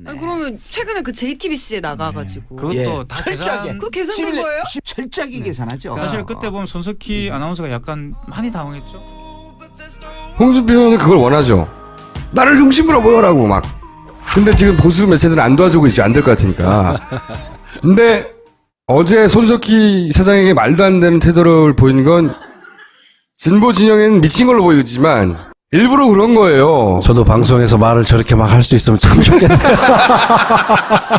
네. 아니, 그러면 최근에 그 JTBC에 나가가지고 그것도 다 철저하게. 계산. 그 계산된 거예요? 철저하게 계산하죠. 사실 그때 보면 손석희 아나운서가 약간 많이 당황했죠. 홍준표는 그걸 원하죠. 나를 중심으로 모여라고 막. 근데 지금 보수 매체들은 안 도와주고 있죠. 안 될 것 같으니까. 근데 어제 손석희 사장에게 말도 안 되는 태도를 보이는 건 진보 진영에는 미친 걸로 보이지만 일부러 그런 거예요. 저도 방송에서 말을 저렇게 막 할 수 있으면 참 좋겠네요.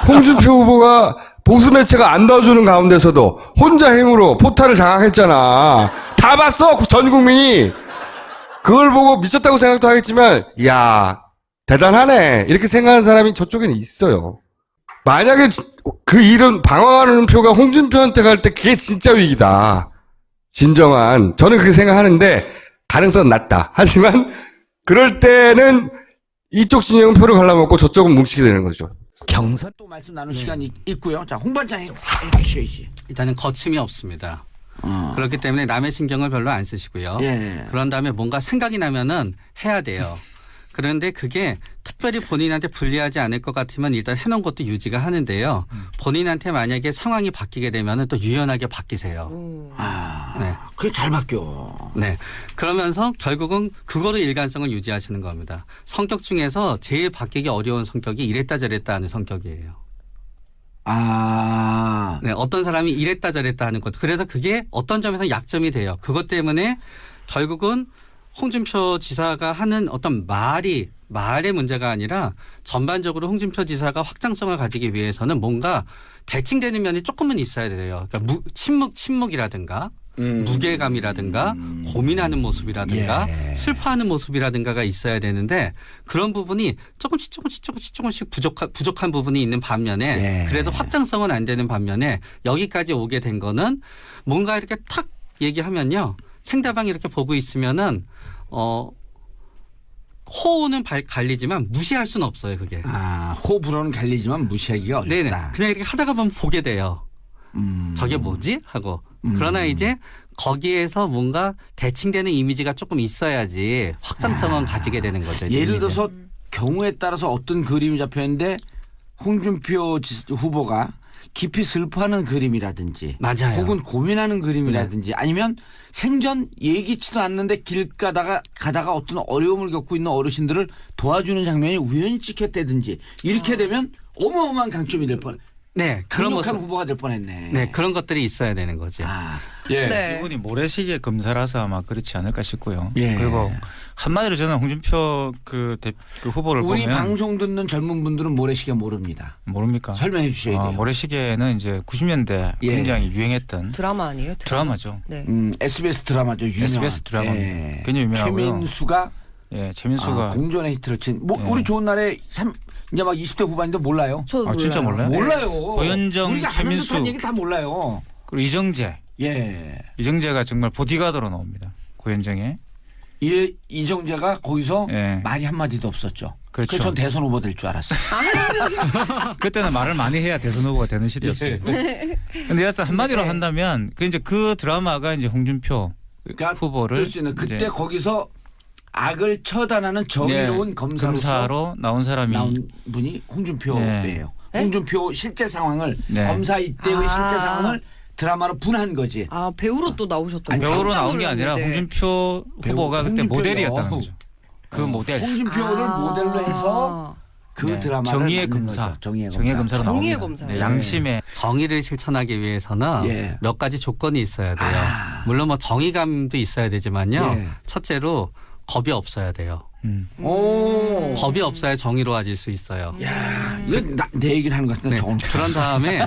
홍준표 후보가 보수 매체가 안 도와주는 가운데서도 혼자 힘으로 포탈을 장악했잖아. 다 봤어 전 국민이. 그걸 보고 미쳤다고 생각도 하겠지만 이야 대단하네 이렇게 생각하는 사람이 저쪽에는 있어요. 만약에 그 이런 방황하는 표가 홍준표한테 갈 때 그게 진짜 위기다. 진정한 저는 그렇게 생각하는데 가능성은 낮다. 하지만 그럴 때는 이쪽 진영은 표를 갈라먹고 저쪽은 뭉치게 되는 거죠. 경선 또 말씀 나눌 시간이 있고요. 자, 홍 반장 해주셔야지. 일단은 거침이 없습니다. 그렇기 때문에 남의 신경을 별로 안 쓰시고요. 예. 그런 다음에 뭔가 생각이 나면은 해야 돼요. 그런데 그게 특별히 본인한테 불리하지 않을 것 같으면 일단 해놓은 것도 유지가 하는데요. 본인한테 만약에 상황이 바뀌게 되면 또 유연하게 바뀌세요. 네. 그게 잘 바뀌어. 네. 그러면서 결국은 그거로 일관성을 유지하시는 겁니다. 성격 중에서 제일 바뀌기 어려운 성격이 이랬다 저랬다 하는 성격이에요. 아. 네. 어떤 사람이 이랬다 저랬다 하는 것. 그래서 그게 어떤 점에서 약점이 돼요. 그것 때문에 결국은 홍준표 지사가 하는 어떤 말의 문제가 아니라 전반적으로 홍준표 지사가 확장성을 가지기 위해서는 뭔가 대칭되는 면이 조금은 있어야 돼요. 그러니까 침묵이라든가 무게감이라든가 고민하는 모습이라든가 슬퍼하는 모습이라든가가 있어야 되는데 그런 부분이 조금씩 부족한 부분이 있는 반면에 그래서 확장성은 안 되는 반면에 여기까지 오게 된 거는 뭔가 이렇게 탁 얘기하면요. 상대방이 이렇게 보고 있으면은 호흡은 갈리지만 무시할 수는 없어요. 그게. 호불호는 갈리지만 무시하기가 어렵다. 네네. 그냥 이렇게 하다가 보면 보게 돼요. 저게 뭐지? 하고. 그러나 이제 거기에서 뭔가 대칭되는 이미지가 조금 있어야지 확장성은 가지게 되는 거죠. 예를 들어서 경우에 따라서 어떤 그림이 잡혔는데 홍준표 후보가 깊이 슬퍼하는 그림이라든지 맞아요. 혹은 고민하는 그림이라든지 아니면 생전 예기치도 않는데 길 가다가 어떤 어려움을 겪고 있는 어르신들을 도와주는 장면이 우연히 찍혔다든지 이렇게 되면 어마어마한 강점이 될 뻔. 네, 그런 강력한 후보가 될 뻔했네. 네, 그런 것들이 있어야 되는 거죠. 예. 네. 이분이 모래시계 검사라서 아마 그렇지 않을까 싶고요. 예. 그리고 한마디로 저는 홍준표 그 후보를 우리 보면 방송 듣는 젊은 분들은 모래시계 모릅니다. 모릅니까? 설명해 주셔야 돼요. 모래시계는 이제 90년대 예. 굉장히 유행했던 드라마 아니에요? 드라마죠. 네. SBS 드라마죠. 유명한. SBS 드라마 예. 굉장히 유명하고요. 최민수가 최민수가 공존의 히트를 친. 예. 우리 좋은 날에 이제 막 20대 후반인데 몰라요. 저 몰라요. 진짜 몰라요? 몰라요. 고현정, 우리가 아는 최민수. 듯한 얘기 다 몰라요. 그리고 이정재. 예. 이정재가 정말 보디가드로 나옵니다. 고현정에. 이정재가 거기서 예. 말이 한마디도 없었죠. 그렇죠. 그래서 전 대선 후보 될 줄 알았어요. 그때는 말을 많이 해야 대선 후보가 되는 시대였어요. 근데 여하튼 한마디로 네. 한다면 그 드라마가 이제 홍준표 그러니까 후보를 될 수 있는 그때 이제 거기서 악을 처단하는 정의로운 검사로 나온 사람이 나온 분이 홍준표예요. 네? 홍준표 실제 상황을 네. 검사 이때의 실제 상황을 드라마로 분한 거지. 배우로 또 나오셨던 거예요? 배우로 깜짝 나온 게 아니라 놀랐는데. 홍준표 후보가 그때 홍준표요. 모델이었다는 거죠. 그 모델. 홍준표를 모델로 해서 그 네. 드라마를 정의의 만든 검사. 거죠. 정의의 검사로 정의의 나옵니다. 검사. 네, 양심의 정의를 실천하기 위해서는 예. 몇 가지 조건이 있어야 돼요. 물론 뭐 정의감도 있어야 되지만요. 예. 첫째로 겁이 없어야 돼요. 오. 겁이 없어야 정의로워질 수 있어요. 야, 이거 내 얘기를 하는 것 같은데 네. 좋은. 그런 다음에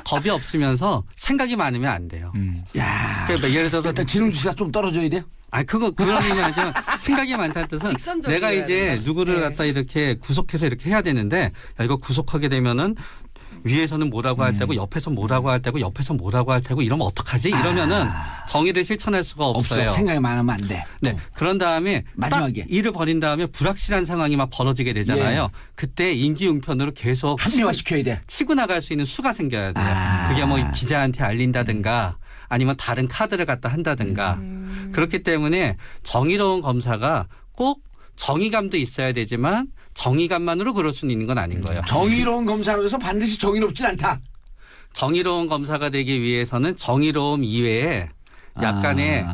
겁이 없으면서 생각이 많으면 안 돼요. 야. 그러니까 예를 들어서 일단 지능주시가 좀 떨어져야 돼요. 그런 의미 아니라 생각이 많다는 뜻은 직선적이어야 내가 이제 돼요. 누구를 네. 갖다 이렇게 구속해서 이렇게 해야 되는데 야, 이거 구속하게 되면은 위에서는 뭐라고 할 때고 옆에서 뭐라고 할 때고 옆에서 뭐라고 할 테고 이러면 어떡하지? 이러면은 정의를 실천할 수가 없어요. 없어. 생각이 많으면 안 돼. 네. 그런 다음에 마지막에. 딱 일을 벌인 다음에 불확실한 상황이 막 벌어지게 되잖아요. 예. 그때 인기응편으로 계속 합리화시켜야 돼. 치고 나갈 수 있는 수가 생겨야 돼요. 아. 그게 뭐 기자한테 알린다든가 아니면 다른 카드를 갖다 한다든가 그렇기 때문에 정의로운 검사가 꼭 정의감도 있어야 되지만 정의감만으로 그럴 수는 있는 건 아닌 거예요. 정의로운 검사로 해서 반드시 정의롭진 않다. 정의로운 검사가 되기 위해서는 정의로움 이외에 약간의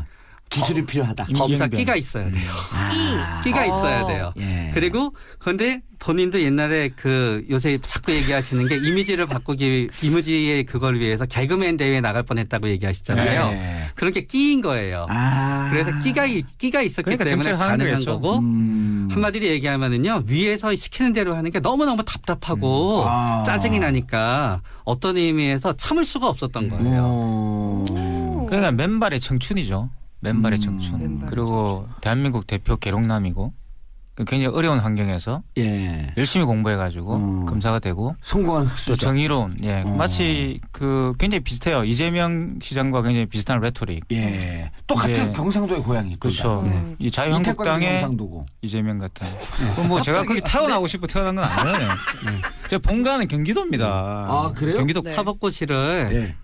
기술이 필요하다. 검사 임기응변. 끼가 있어야 돼요. 아. 끼가 있어야 돼요. 예. 그리고 그런데 본인도 옛날에 그 요새 자꾸 얘기하시는 게 이미지를 바꾸기 이미지의 그걸 위해서 개그맨 대회에 나갈 뻔했다고 얘기하시잖아요. 네. 그런 게 끼인 거예요. 아. 그래서 끼가 있었기 그러니까 때문에 정치를 하는 가능한 거겠죠. 거고 한마디로 얘기하면은요 위에서 시키는 대로 하는 게 너무너무 답답하고 아. 짜증이 나니까 어떤 의미에서 참을 수가 없었던 거예요. 오. 그러니까 맨발의 청춘이죠. 맨발의 청춘. 맨발의 그리고 대한민국 대표 계룡남이고 굉장히 어려운 환경에서 예. 열심히 공부해가지고 검사가 되고 성공한 또 흑수저. 정의로운 마치 그 굉장히 비슷해요. 이재명 시장과 굉장히 비슷한 레토릭. 예. 똑같은 이제- 경상도의 고향이. 그렇죠. 이 이태광도 자유한국당의 경상도고. 이재명 같은. 뭐 제가 거기 태어나고 싶어 태어난 건 아니에요. 제 본가는 경기도입니다. 아, 그래요? 경기도 네. 사법고시를 예.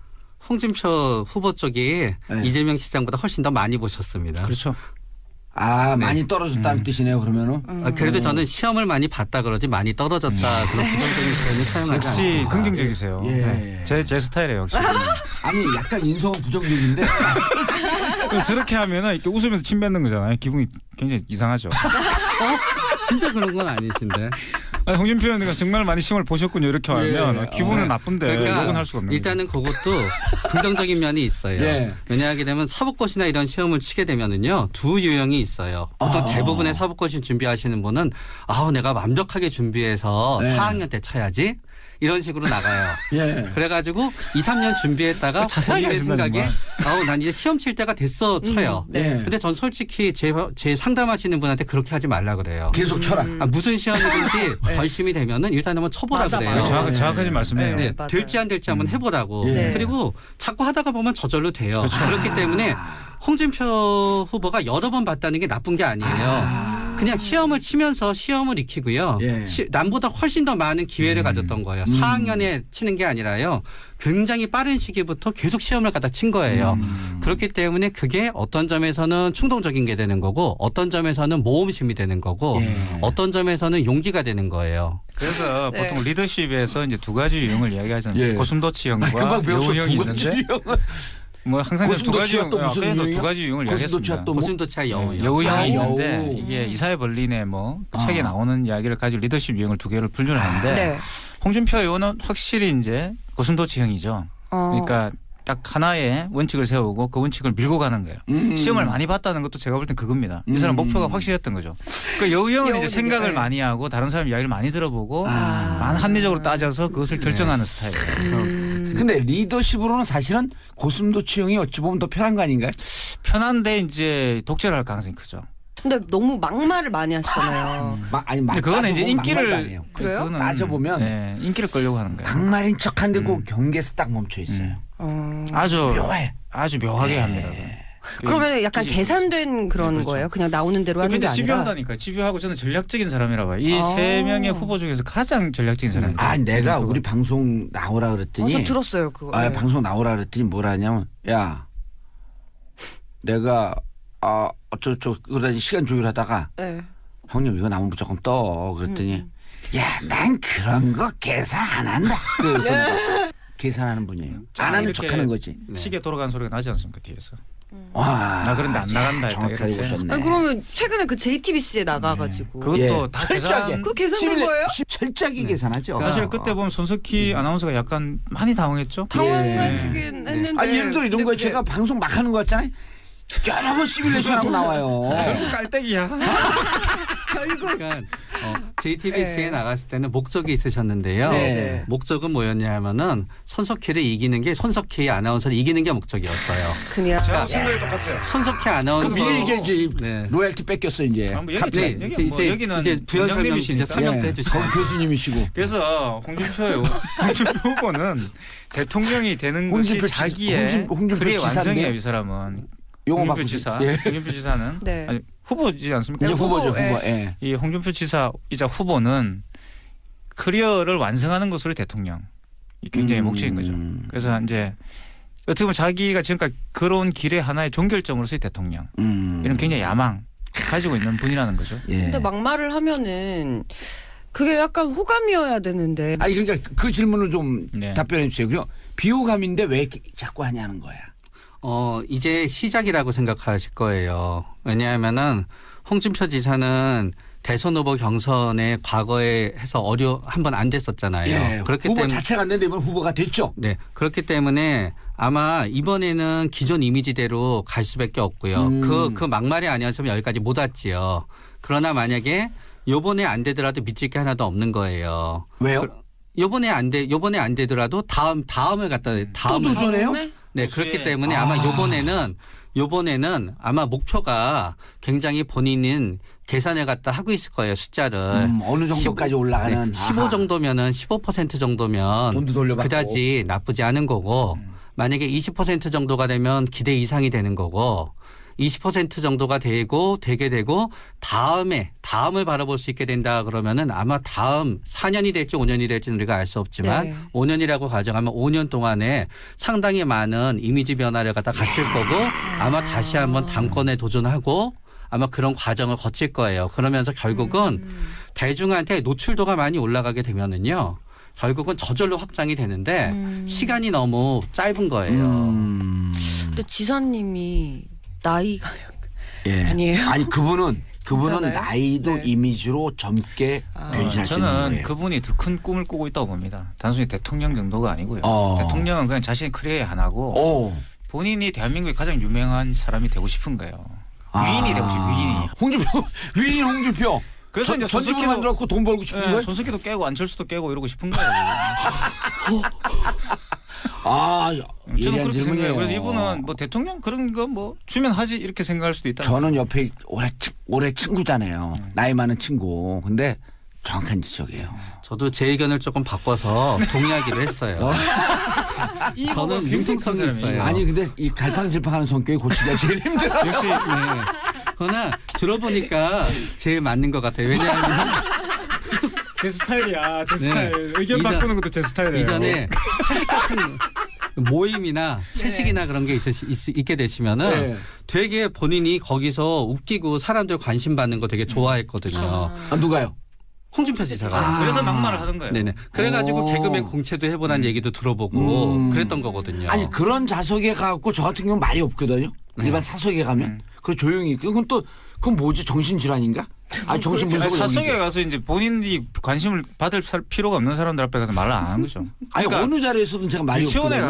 홍준표 후보 쪽이 네. 이재명 시장보다 훨씬 더 많이 보셨습니다. 그렇죠. 아, 네. 많이 떨어졌다는 뜻이네요, 그러면은. 그래도 저는 시험을 많이 봤다 그러지 많이 떨어졌다 그런 부정적인 표현을 사용하지 역시 않습니다. 긍정적이세요. 예. 네. 제 스타일이에요. 역시. 아니, 약간 인성은 부정적인데. 저렇게 하면은 이렇게 웃으면서 침 뱉는 거잖아요. 기분이 굉장히 이상하죠. 진짜 그런 건 아니신데. 아니, 홍준표 의원님은 정말 많이 시험을 보셨군요. 이렇게 하면 기분은 나쁜데 욕은 할 수가 없는 일단은 그것도 긍정적인 면이 있어요. 예. 왜냐하게 되면 사법고시나 이런 시험을 치게 되면은요 두 유형이 있어요. 보통 대부분의 사법고시 준비하시는 분은 내가 완벽하게 준비해서 네. 4학년 때 쳐야지 이런 식으로 나가요. 예. 그래가지고 2, 3년 준비했다가 자세하게 본인의 하신다, 생각에 난 이제 시험 칠 때가 됐어 쳐요. 네. 근데 전 솔직히 제 상담하시는 분한테 그렇게 하지 말라 그래요. 계속 쳐라. 무슨 시험이든지 결심이 되면은 일단 한번 쳐보라 맞아, 그래요. 맞아. 정확하지 말씀해요. 네, 맞아요. 될지 안 될지 한번 해보라고. 예. 그리고 자꾸 하다가 보면 저절로 돼요. 그렇기 때문에 홍준표 후보가 여러 번 봤다는 게 나쁜 게 아니에요. 그냥 시험을 치면서 시험을 익히고요. 예. 남보다 훨씬 더 많은 기회를 가졌던 거예요. 4학년에 치는 게 아니라요. 굉장히 빠른 시기부터 계속 시험을 갖다 친 거예요. 그렇기 때문에 그게 어떤 점에서는 충동적인 게 되는 거고 어떤 점에서는 모험심이 되는 거고 예. 어떤 점에서는 용기가 되는 거예요. 그래서 네. 보통 리더십에서 이제 두 가지 유형을 이야기하잖아요. 예. 고슴도치형과 금방 배웠어. 여우형이 두 가지 있는데 유형을. 뭐 항상 두 가지 고슴도치가 또 무슨 아까도 유형이요? 두 가지 유형을 고슴도치가 이야기했습니다. 또 뭐? 고슴도치와 여우요. 여우형이 여우. 있는데 이게 이사회 벌린의 뭐 책에 나오는 이야기를 가지고 리더십 유형을 두 개를 분류를 하는데 네. 홍준표 의원은 확실히 이제 고슴도치형이죠. 그러니까 딱 하나의 원칙을 세우고 그 원칙을 밀고 가는 거예요. 시험을 많이 봤다는 것도 제가 볼 땐 그겁니다. 이 사람 목표가 확실했던 거죠. 그 여우형은 이제 여우는 생각을 네. 많이 하고 다른 사람 이야기를 많이 들어보고 많은 합리적으로 따져서 그것을 결정하는 스타일이에요. 근데 리더십으로는 사실은 고슴도치형이 어찌 보면 더 편한 거 아닌가요? 편한데 이제 독재를 할 가능성이 크죠. 근데 너무 막말을 많이 하시잖아요. 아니, 근데 그거는 이제 따져보면 막말도 인기를 아니에요. 그래요? 그거는, 따져보면 네, 인기를 끌려고 하는 거예요. 막말인 척한데 그 경계에서 딱 멈춰 있어요. 아주 묘해. 아주 묘하게 합니다. 그러면 약간 계산된 그런 그렇죠. 거예요? 그냥 나오는 대로 하는 게 굉장히 아니라. 집요하다니까. 집요하고 저는 전략적인 사람이라고 봐요. 이 세 명의 후보 중에서 가장 전략적인 사람이에요. 아, 내가 우리 방송 나오라 그랬더니 저 들었어요 그거. 아, 네. 방송 나오라 그랬더니 뭐라 하냐면 야 내가 그러다 시간 조율하다가 네. 형님 이거 나오면 무조건 떠 그랬더니 야 난 그런 거 계산 안 한다 그래서 계산하는 분이에요. 안 하는 이렇게 척하는 거지. 시계 돌아가는 소리가 나지 않습니까 뒤에서. 와, 나 그런데 안 나간다 정확하게 이럴 때. 보셨네. 아니, 그러면 최근에 그 JTBC에 나가가지고. 그것도 다 철저하게 계산. 그거 계산된 거예요? 철저하게 계산하죠. 사실 그때 보면 손석희 아나운서가 약간 많이 당황했죠. 당황하시긴 했는데. 아니 예를 들어 이런 근데 거에 그게- 제가 방송 막 하는 거 같잖아요. 여러 번 시뮬레이션하고 나와요. 결국 깔때기야. 그러니까 JTBC에 네. 나갔을 때는 목적이 있으셨는데요. 네. 목적은 뭐였냐면은 손석희를 이기는 게 손석희 아나운서를 이기는 게 목적이었어요. 그냥. 생각이 똑같아요. 손석희 그 아나운서 미래 이게 이제 네. 로얄티 뺏겼어 이제. 뭐 갑자기 여기 뭐 여기는 이제 부연 설명 원장님이시니까. 이제 설명도 해주시고. 거기 교수님이시고. 그래서 홍준표 후보는 대통령이 되는 홍준표 것이 지- 자기의 홍준표 그의 지사인데? 완성이에요. 이 사람은. 용어 홍준표 바꾸지. 지사. 예. 홍준표 지사는 네. 아니, 후보지 않습니까? 이제 후보, 후보죠, 후보. 예. 예. 이 홍준표 지사이자 후보는 커리어를 완성하는 것으로 대통령. 이 굉장히 목적인 거죠. 그래서 이제 어떻게 보면 자기가 지금까지 걸어온 길의 하나의 종결점으로서의 대통령. 이런 굉장히 야망 가지고 있는 분이라는 거죠. 예. 근데 막말을 하면은 그게 약간 호감이어야 되는데. 아니 그러니까 그 질문을 좀 네. 답변해 주세요. 그럼 비호감인데 왜 이렇게 자꾸 하냐는 거야. 이제 시작이라고 생각하실 거예요. 왜냐하면은 홍준표 지사는 대선 후보 경선에 과거에 해서 한번 안 됐었잖아요. 예, 그렇기 후보 때문에 자체가 안 되는데 이번 후보가 됐죠. 네, 그렇기 때문에 아마 이번에는 기존 이미지대로 갈 수밖에 없고요. 그 막말이 아니었으면 여기까지 못 왔지요. 그러나 만약에 요번에 안 되더라도 믿을 게 하나도 없는 거예요. 왜요? 요번에 안 되더라도 다음을 갖다 또 도전해요? 네, 그렇기 때문에 아마 요번에는 아마 목표가 굉장히 본인은 계산을 갖다 하고 있을 거예요, 숫자를. 어느 정도까지 올라가는. 15 정도면은 15% 정도면 돈도 돌려받고. 그다지 나쁘지 않은 거고 만약에 20% 정도가 되면 기대 이상이 되는 거고 20% 정도가 되게 되고 다음을 바라볼 수 있게 된다 그러면은 아마 다음 4년이 될지 5년이 될지는 우리가 알 수 없지만 네. 5년이라고 가정하면 5년 동안에 상당히 많은 이미지 변화를 갖다 갖출 거고 아마 다시 한번 당권에 도전하고 아마 그런 과정을 거칠 거예요. 그러면서 결국은 대중한테 노출도가 많이 올라가게 되면은요. 결국은 저절로 확장이 되는데 시간이 너무 짧은 거예요. 근데 지사님이 나이가 예. 아니에요? 아니 그분은 괜찮아요? 나이도 네. 이미지로 젊게 변신할 수 있는 저는 거예요. 그분이 더 큰 꿈을 꾸고 있다고 봅니다. 단순히 대통령 정도가 아니고요. 어. 대통령은 그냥 자신의 커리어의 하나고 본인이 대한민국의 가장 유명한 사람이 되고 싶은 거예요. 위인이 되고 싶은 위인이. 홍준표 위인 홍준표. 그래서 이제 전직을 만들었고 돈 벌고 싶은 거예요? 손석희도 깨고 안철수도 깨고 이러고 싶은 거예요. 저는 저는 그렇게 생각해요. 그래서 이분은 뭐 대통령 그런 거 뭐 주면 하지 이렇게 생각할 수도 있다. 저는 옆에 오래 친구잖아요. 나이 많은 친구. 근데 정확한 지적이에요. 저도 제 의견을 조금 바꿔서 동의하기로 했어요. 저는 융통성이 있어요. 아니 근데 이 갈팡질팡하는 성격이 고치기가 제일 힘들어요. 역시 그러나 들어보니까 제일 맞는 것 같아요. 왜냐하면 제 스타일이야. 제 네. 스타일. 의견 이전- 바꾸는 것도 제 스타일이에요. 이전에 회식 같은 모임이나 회식이나 그런 게 있게 되시면은 네. 되게 본인이 거기서 웃기고 사람들 관심 받는 거 되게 좋아했거든요. 누가요? 홍준표 지사가. 그래서 막말을 하는 거예요. 네네. 그래가지고 오. 개그맨 공채도 해보라는 얘기도 들어보고 그랬던 거거든요. 아니 그런 자석에 가고 저 같은 경우는 말이 없거든요. 일반 사석에 가면 그 조용히 그건 뭐지 정신질환인가? 아니 정신분석을 사석에 여기지. 가서 이제 본인이 관심을 받을 필요가 없는 사람들 앞에 가서 말을 안 하는 거죠. 아니 그러니까 어느 자리에서든 제가 말이 유치원에 없거든요.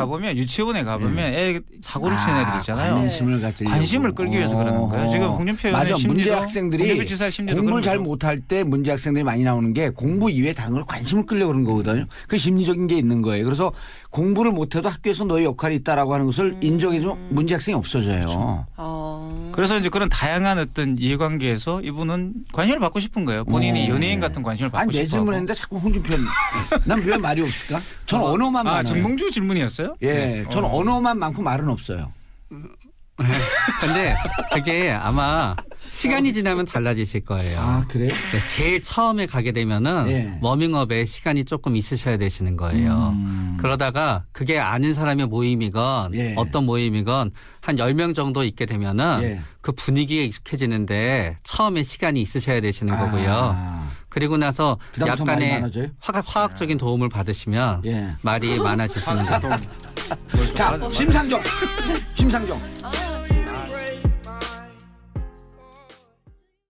가보면 애 사고를 치는 애들 있잖아요. 관심을 가지려고. 관심을 끌기 위해서 그러는 거예요. 지금 홍준표 맞아. 의원의 문제 심리도 학생들이 홍준표 지사의 심리도 공부를 그런 잘 거죠. 못할 때 문제 학생들이 많이 나오는 게 공부 이외에 다른 걸 관심을 끌려고 그런 거거든요. 그 심리적인 게 있는 거예요. 그래서 공부를 못해도 학교에서 너의 역할이 있다라고 하는 것을 인정해주면 문제 학생이 없어져요. 그래서 이제 그런 다양한 어떤 이해관계에서 이분은 관심을 받고 싶은 거예요. 본인이 연예인 같은 관심을 받고 아니 내 싶어. 질문했는데 자꾸 홍준표 난 왜 말이 없을까? 전 언어만 많아요. 정봉주 질문이었어요? 예, 전 언어만 많고 말은 없어요. 근데 그게 아마 시간이 지나면 달라지실 거예요. 아 그래요? 네, 제일 처음에 가게 되면은 예. 워밍업에 시간이 조금 있으셔야 되시는 거예요. 그러다가 그게 아는 사람의 모임이건 예. 어떤 모임이건 한 10명 정도 있게 되면은 예. 그 분위기에 익숙해지는데 처음에 시간이 있으셔야 되시는 거고요. 그리고 나서 그다음부터 말이 약간의 많아져요? 화학적인 도움을 받으시면 예. 말이 많아지시는 거죠. 자, 심상정.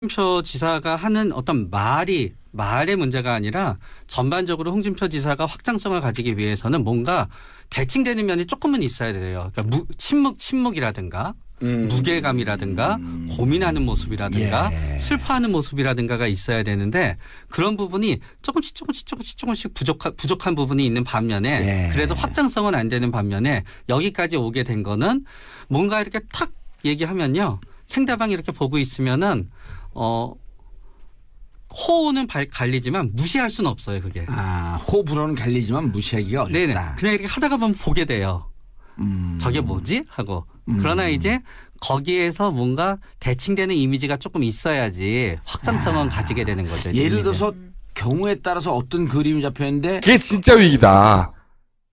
홍준표 지사가 하는 어떤 말의 문제가 아니라 전반적으로 홍준표 지사가 확장성을 가지기 위해서는 뭔가 대칭되는 면이 조금은 있어야 돼요. 그러니까 침묵이라든가 무게감이라든가 고민하는 모습이라든가 예. 슬퍼하는 모습이라든가가 있어야 되는데 그런 부분이 조금씩 부족한 부분이 있는 반면에 예. 그래서 확장성은 안 되는 반면에 여기까지 오게 된 거는 뭔가 이렇게 탁 얘기하면요. 상대방이 이렇게 보고 있으면은 호는 갈리지만 무시할 수는 없어요. 그게. 호불호는 갈리지만 무시하기가 어렵다. 네네. 그냥 이렇게 하다가 보면 보게 돼요. 저게 뭐지? 하고. 그러나 이제 거기에서 뭔가 대칭되는 이미지가 조금 있어야지 확장성은 가지게 되는 거죠. 예를 이미지. 들어서 경우에 따라서 어떤 그림이 잡혔는데 그게 진짜 위기다.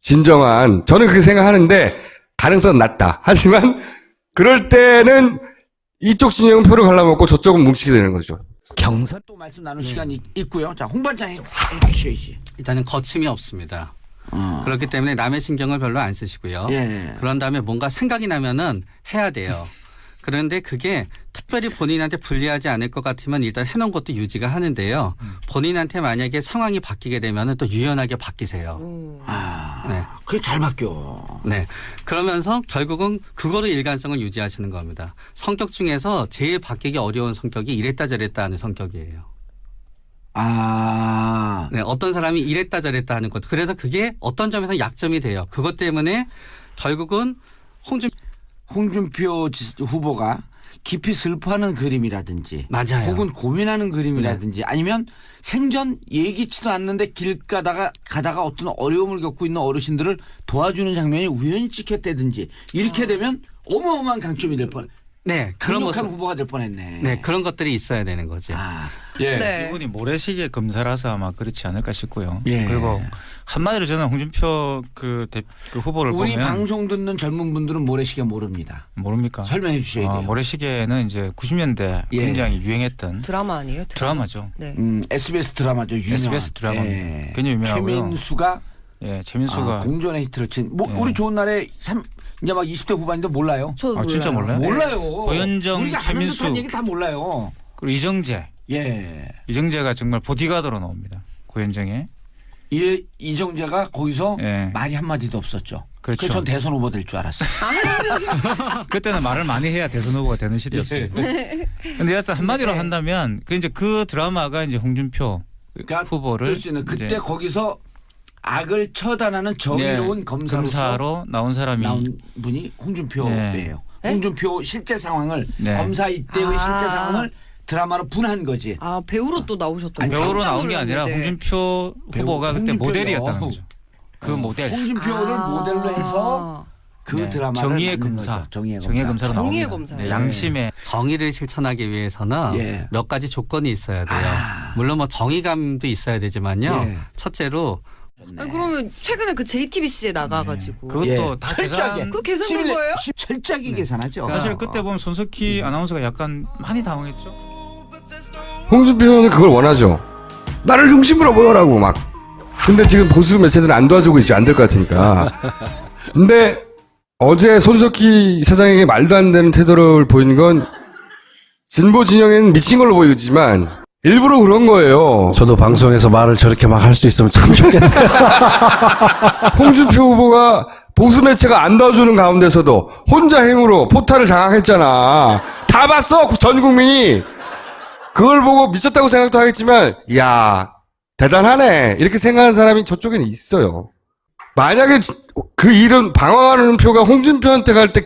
진정한. 저는 그렇게 생각하는데 가능성은 낮다. 하지만 그럴 때는 이쪽 진영은 표를 갈라먹고 저쪽은 뭉치게 되는 거죠. 경선 또 말씀 나눌 시간이 있고요. 자, 홍 반장 해주셔야지. 일단은 거침이 없습니다. 그렇기 때문에 남의 신경을 별로 안 쓰시고요. 예. 그런 다음에 뭔가 생각이 나면은 해야 돼요. 그런데 그게 특별히 본인한테 불리하지 않을 것 같으면 일단 해놓은 것도 유지가 하는데요. 본인한테 만약에 상황이 바뀌게 되면 또 유연하게 바뀌세요. 네. 그게 잘 바뀌어. 네. 그러면서 결국은 그거로 일관성을 유지하시는 겁니다. 성격 중에서 제일 바뀌기 어려운 성격이 이랬다 저랬다 하는 성격이에요. 네. 어떤 사람이 이랬다 저랬다 하는 것. 그래서 그게 어떤 점에서 약점이 돼요. 그것 때문에 결국은 홍준표 후보가 깊이 슬퍼하는 그림이라든지 맞아요. 혹은 고민하는 그림이라든지 아니면 생전 예기치도 않는데 길 가다가 어떤 어려움을 겪고 있는 어르신들을 도와주는 장면이 우연히 찍혔다든지 이렇게 되면 어마어마한 강점이 될 뻔. 네, 그런 강력한 모습. 후보가 될 뻔했네. 네, 그런 것들이 있어야 되는 거죠. 예. 네. 이분이 모래시계 검사라서 아마 그렇지 않을까 싶고요. 예. 그리고 한마디로 저는 홍준표 그 후보를 우리 보면 방송 듣는 젊은 분들은 모래시계 모릅니다. 모릅니까? 설명해 주셔야 돼요. 모래시계는 이제 90년대 예. 굉장히 유행했던 드라마 아니에요? 드라마죠. 네. SBS 드라마죠. 유명한. SBS 드라마 예. 굉장히 유명하고요. 최민수가 최민수가 공존의 히트를 친. 예. 우리 좋은 날에 이제 막 20대 후반인데 몰라요. 저 몰라요. 진짜 몰라요? 몰라요. 고현정, 우리가 아는 최민수. 듯한 얘기 다 몰라요. 그리고 이정재. 예. 이정재가 정말 보디가드로 나옵니다. 고현정에. 이정재가 거기서 예. 말이 한마디도 없었죠. 그렇죠. 그래서 전 대선 후보 될 줄 알았어요. 그때는 말을 많이 해야 대선 후보가 되는 시대였어요. 근데 여하튼 한마디로 네. 한다면 그 드라마가 이제 홍준표 그러니까 후보를 될 수 있는 그때 이제 거기서 악을 처단하는 정의로운 검사로 나온 사람이 나온 분이 홍준표예요. 네. 홍준표 실제 상황을 네. 검사 이때의 실제 상황을 드라마로 분한 거지. 배우로 또 나오셨던 아니, 배우로 깜짝 나온 게 아니라 놀랐는데. 홍준표 후보가 그때 홍준표요. 모델이었다는 거죠. 그 모델. 홍준표를 모델로 해서 그 네. 드라마를 정의의 만든 검사. 거죠. 정의의 정의의 검사. 검사로 정의의 나옵니다. 검사요. 네, 양심의 정의를 실천하기 위해서는 예. 몇 가지 조건이 있어야 돼요. 물론 뭐 정의감도 있어야 되지만요. 예. 첫째로 아니, 그러면 최근에 그 JTBC에 나가가지고 그것도 다 철저하게 계산. 그거 계산된 거예요? 철저하게 계산하죠. 사실 그때 보면 손석희 아나운서가 약간 많이 당황했죠. 홍준표는 그걸 원하죠. 나를 중심으로 보여라고 막. 근데 지금 보수 매체들은 안 도와주고 있지, 안 될 것 같으니까. 근데 어제 손석희 사장에게 말도 안 되는 태도를 보인 건 진보 진영에는 미친 걸로 보이지만 일부러 그런 거예요. 저도 방송에서 말을 저렇게 막 할 수 있으면 참 좋겠네요. 홍준표 후보가 보수 매체가 안 도와주는 가운데서도 혼자 힘으로 포탈을 장악했잖아. 다 봤어, 전 국민이. 그걸 보고 미쳤다고 생각도 하겠지만, 이야, 대단하네. 이렇게 생각하는 사람이 저쪽에는 있어요. 만약에 그 일은 방황하는 표가 홍준표한테 갈 때